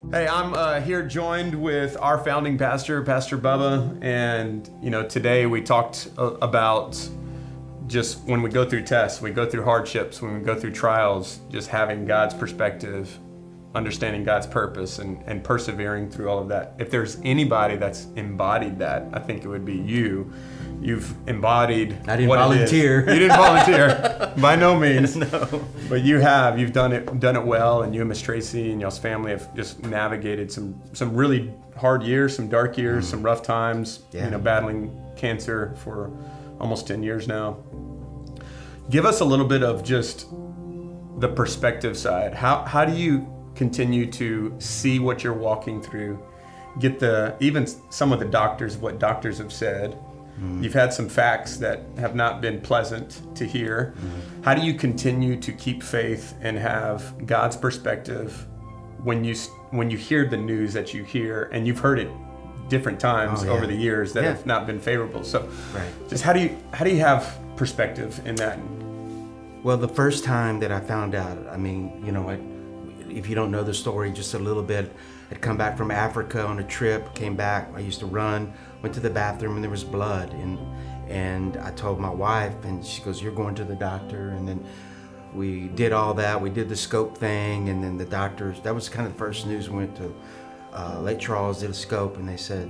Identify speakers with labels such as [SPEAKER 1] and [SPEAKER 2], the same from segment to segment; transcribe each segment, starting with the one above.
[SPEAKER 1] Hey, I'm here joined with our founding pastor, Pastor Bubba, and today we talked about just when we go through tests, we go through hardships, when we go through trials, just having God's perspective, understanding God's purpose, and persevering through all of that. If there's anybody that's embodied that, I think it would be you. You've embodied.
[SPEAKER 2] I didn't volunteer.
[SPEAKER 1] You didn't volunteer, by no means.
[SPEAKER 2] No.
[SPEAKER 1] But you have. You've done it well, and you and Miss Tracy and y'all's family have just navigated some really hard years, some dark years, some rough times.
[SPEAKER 2] Yeah.
[SPEAKER 1] Battling cancer for almost 10 years now. Give us a little bit of just the perspective side. How do you continue to see what you're walking through? Get even some of the what doctors have said. You've had some facts that have not been pleasant to hear. How do you continue to keep faith and have God's perspective when you hear the news that you hear, and you've heard it different times over the years that have not been favorable? So, just how do you have perspective in that?
[SPEAKER 2] Well, the first time that I found out, if you don't know the story just a little bit, I'd come back from Africa on a trip, came back, I used to run, went to the bathroom, and there was blood. And I told my wife, and she goes, "You're going to the doctor." And then we did all that. We did the scope thing, and then the doctors, that was kind of the first news. We went to Lake Charles, did a scope, and they said,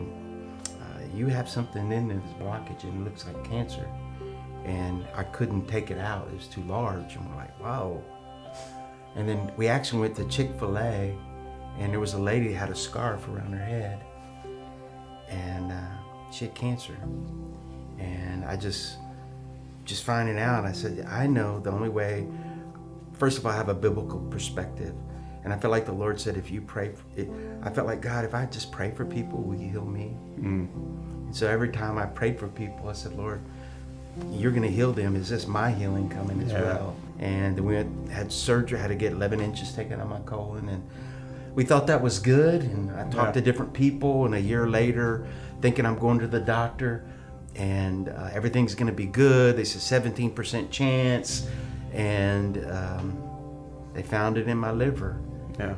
[SPEAKER 2] "You have something in this blockage, and it looks like cancer." And I couldn't take it out. It was too large. And we're like, wow. And then we actually went to Chick-fil-A, and there was a lady that had a scarf around her head, and she had cancer. And I just finding out, I said, I know the only way, first of all, I have a biblical perspective. And I felt like the Lord said, if you pray, I felt like, God, if I just pray for people, will you heal me? And so every time I prayed for people, I said, Lord, you're going to heal them. Is this my healing coming as well? And then we had surgery, had to get 11 inches taken out of my colon, and we thought that was good. And I talked to different people, and a year later, thinking I'm going to the doctor, and everything's going to be good. They said 17% chance, and they found it in my liver.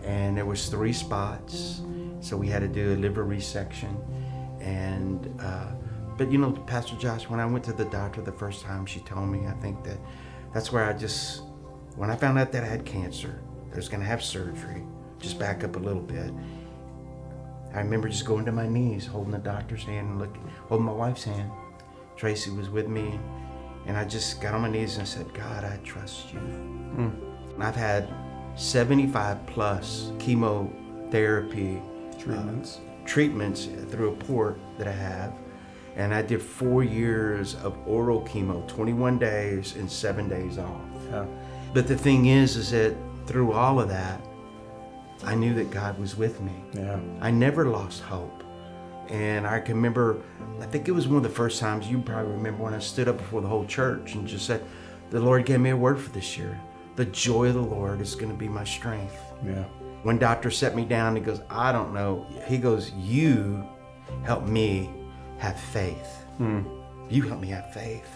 [SPEAKER 2] And there was 3 spots, so we had to do a liver resection. And but Pastor Josh, when I went to the doctor the first time, she told me, I think that's where when I found out that I had cancer, I was going to have surgery. Just back up a little bit. I remember just going to my knees, holding the doctor's hand and holding my wife's hand. Tracy was with me, and I just got on my knees and said, God, I trust you. And I've had 75 plus chemotherapy treatments through a port that I have. And I did 4 years of oral chemo, 21 days and 7 days off. But the thing is that through all of that, I knew that God was with me. I never lost hope. And I can remember, I think it was one of the first times, you probably remember, when I stood up before the whole church and just said, the Lord gave me a word for this year. The joy of the Lord is going to be my strength. One doctor set me down, he goes, I don't know. He goes, you help me have faith. You help me have faith.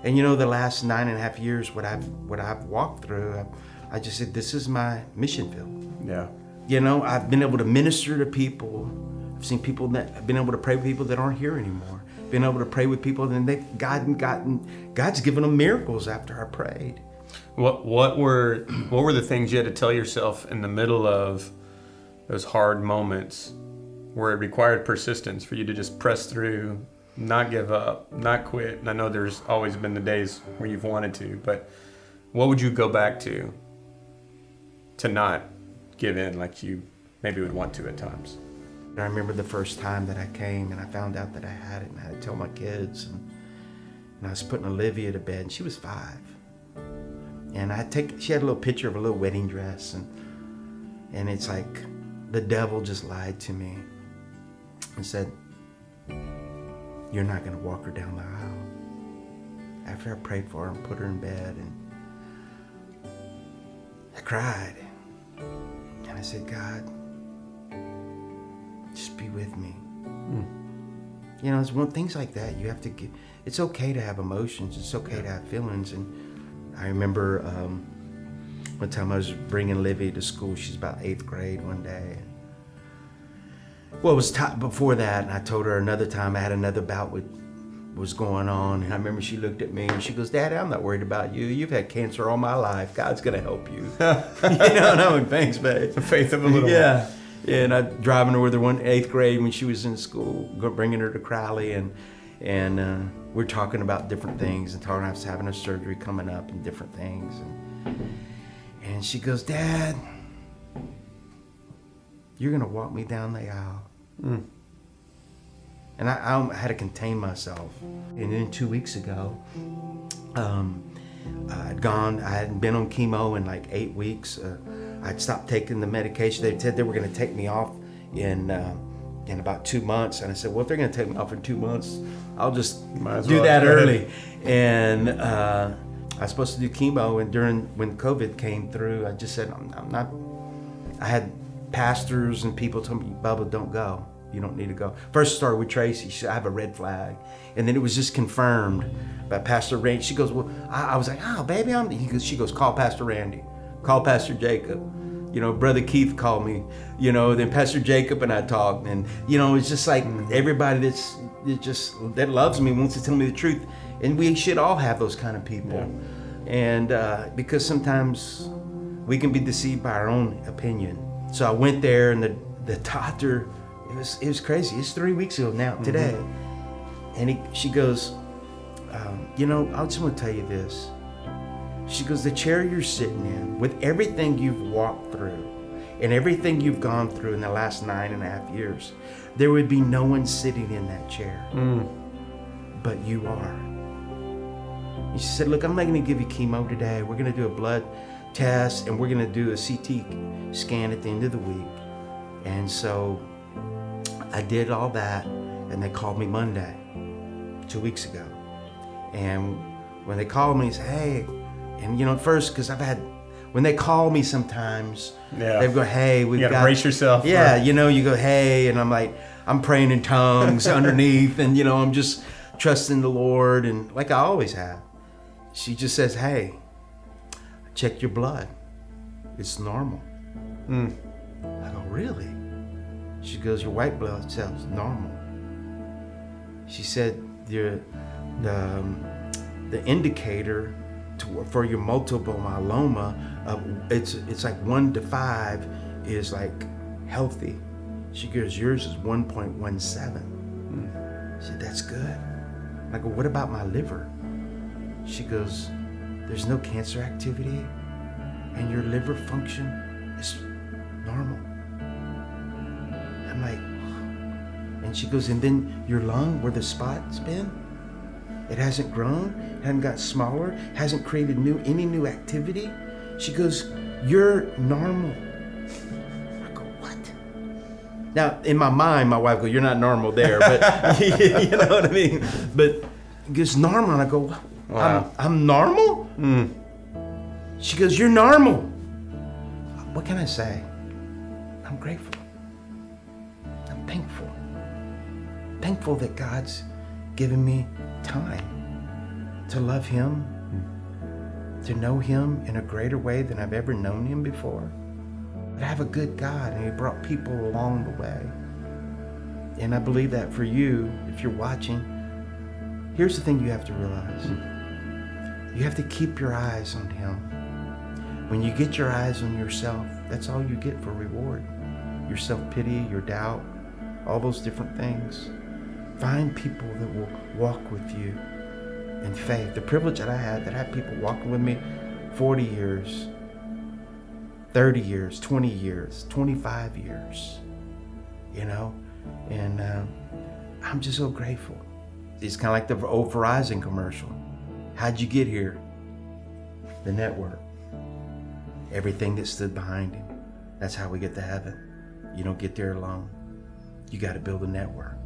[SPEAKER 2] And the last 9.5 years, what I've walked through, I just said, this is my mission field. I've been able to minister to people. I've seen people that I've been able to pray with people that aren't here anymore. Been able to pray with people, and God's given them miracles after I prayed.
[SPEAKER 1] What were the things you had to tell yourself in the middle of those hard moments where it required persistence for you to just press through, not give up, not quit? And I know there's always been the days where you've wanted to, but what would you go back to not give in like you maybe would want to at times?
[SPEAKER 2] I remember the first time that I came and I found out that I had it, and I had to tell my kids, and I was putting Olivia to bed, and she was 5. And she had a little picture of a little wedding dress, and it's like the devil just lied to me and said, you're not going to walk her down the aisle. After I prayed for her and put her in bed, and I cried, and I said, God, just be with me. It's things like that you have to get. It's okay to have emotions. It's okay to have feelings. And I remember one time I was bringing Livy to school. She's about 8th grade one day. Well, it was before that, and I told her another time I had another bout with was going on, and I remember she looked at me and she goes, "Daddy, I'm not worried about you. You've had cancer all my life. God's gonna help you." No, thanks, babe.
[SPEAKER 1] The faith of a little
[SPEAKER 2] one. And I driving her with her 8th grade when she was in school, bringing her to Crowley, and we're talking about different things and talking about having a surgery coming up and different things, and she goes, "Dad, you're gonna walk me down the aisle." And I had to contain myself. And then 2 weeks ago, I hadn't been on chemo in like 8 weeks. I'd stopped taking the medication. They said they were gonna take me off in about 2 months. And I said, well, if they're gonna take me off in 2 months, I'll just do that early. And I was supposed to do chemo, and when COVID came through, I just said, I'm not. I had pastors and people told me, "Bubba, don't go. You don't need to go." First started with Tracy. She said, "I have a red flag." And then it was just confirmed by Pastor Randy. She goes, "Well," I was like, "Oh, baby, she goes, "Call Pastor Randy. Call Pastor Jacob." Brother Keith called me, then Pastor Jacob and I talked. And, it's just like everybody that loves me wants to tell me the truth. And we should all have those kind of people. Yeah. And because sometimes we can be deceived by our own opinion. So I went there, and the doctor, it was crazy. It's 3 weeks ago now, today. And she goes, I just want to tell you this. She goes, the chair you're sitting in, with everything you've walked through and everything you've gone through in the last 9.5 years, there would be no one sitting in that chair. But you are. And she said, look, I'm not going to give you chemo today. We're going to do a blood test, and we're going to do a CT scan at the end of the week. And so I did all that, and they called me Monday, 2 weeks ago. And when they called me, they said, hey, and at first, because when they call me sometimes, they go, hey,
[SPEAKER 1] you gotta brace yourself.
[SPEAKER 2] Yeah, you go, hey, and I'm like, I'm praying in tongues underneath, and I'm just trusting the Lord, and like I always have. She just says, hey, check your blood. It's normal. I go, really? She goes, your white blood cells normal. She said, the indicator for your multiple myeloma, it's like 1 to 5 is like healthy. She goes, yours is 1.17. She said, that's good. I go, what about my liver? She goes, there's no cancer activity, and your liver function is normal. I'm like, and she goes, and then your lung, where the spot's been, it hasn't grown, hasn't got smaller, hasn't created any new activity. She goes, you're normal. I go, what? Now, in my mind, my wife goes, you're not normal there, but you know what I mean? But it's normal, and I go, wow. I'm normal? She goes, you're normal. What can I say? I'm grateful. I'm thankful. Thankful that God's given me time to love Him, to know Him in a greater way than I've ever known Him before. But I have a good God, and He brought people along the way. And I believe that for you, if you're watching, here's the thing you have to realize. You have to keep your eyes on Him. When you get your eyes on yourself, that's all you get for reward. Your self-pity, your doubt, all those different things. Find people that will walk with you in faith. The privilege that I had people walking with me 40 years, 30 years, 20 years, 25 years, and I'm just so grateful. It's kind of like the old Verizon commercial. How'd you get here? The network. Everything that stood behind Him. That's how we get to heaven. You don't get there alone. You got to build a network.